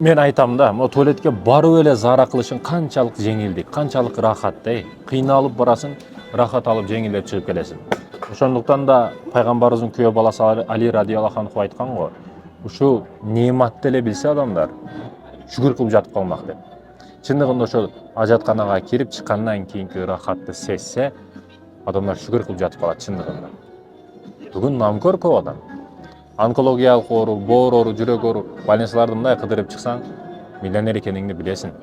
Мен айтам да, mo tualetke барып эле зара кылышың канчалык жеңилдик, канчалык рахат да. Кыйналып барасың, рахат алып жеңилдеп чыгып келесиң. Ошондуктан да пайгамбарыбыздын күйөө баласы Али радиаллаху анху айткан го, ушу неиматты эле билсе адамдар шүгүр кылып жатып калмак деп. Чындыгында ошол ажатканага кирип чыккандан кийинки рахатты сезсе, адамдар шүгүр кылып жатып калат чындыгында. Бүгүн намкөр көп адам. Онкологиялык оору, боор оору, жүрөк оору больницаларды мындай кыдырып чыксаң, миллионер экениңди билесиң.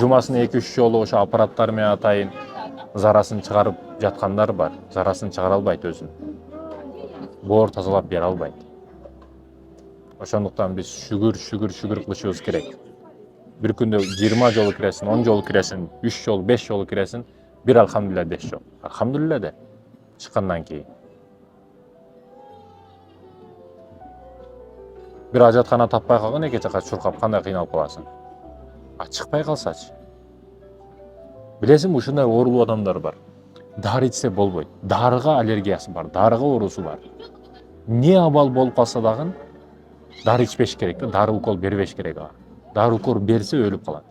Жумасына 2-3 жолу ошо аппараттар менен атайын зарасын чыгарып жаткандар бар. Зарасын чыгара албайт өзүн. Боор тазалап бере албайт. Ошондуктан биз шүгүр кылышыбыз керек. Бир күндө 20 жолу киресиң, 10 жолу киресиң, 3 жолу, 5 жолу киресиң, бир алхамдулилля деш жок. Алхамдулилля де чыккандан кийин. Бир ажаткана таппай калган эки жака чуркап кандай кыйналып каласың. Чыкпай калсачы. Билесиңби, ушундай оорулуу адамдар бар. Дары ичсе болбойт. Дарыга аллергиясы бар, дарыга оорусу бар. Не абал болуп калса дагы дары ичпеш керек да, дары укол бербеш керек ага. Дары укол берсе өлүп калат.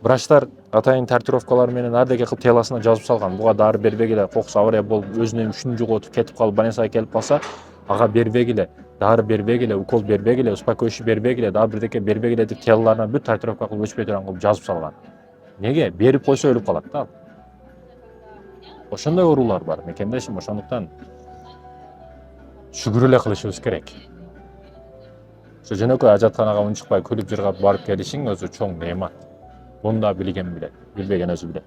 Врачтар атайын тартировкалар менен ардеке кылып теласына жазып салган. Буга дары бербегиле, кокус авария болуп, өзүнөн үшүн жоготуп кетип калып больницага келип калса, ага бербегиле, дары бербегиле, укол бербегиле, успокоивающий бербегиле, дагы бирдеке бербегиле деп телаларына бүт тартировка кылып өчпөй турган кылып жазып салган. Неге? Берип койсо өлүп калат да. Ошондой оорулар бар мекендешим, ошондуктан шүгүр эле кылышыбыз керек. Ошо жөнөкөй ажатканага унчукпай күлүп жыргап барып келишиң өзү чоң неемат. Буну да билген билет, билбеген өзү билет.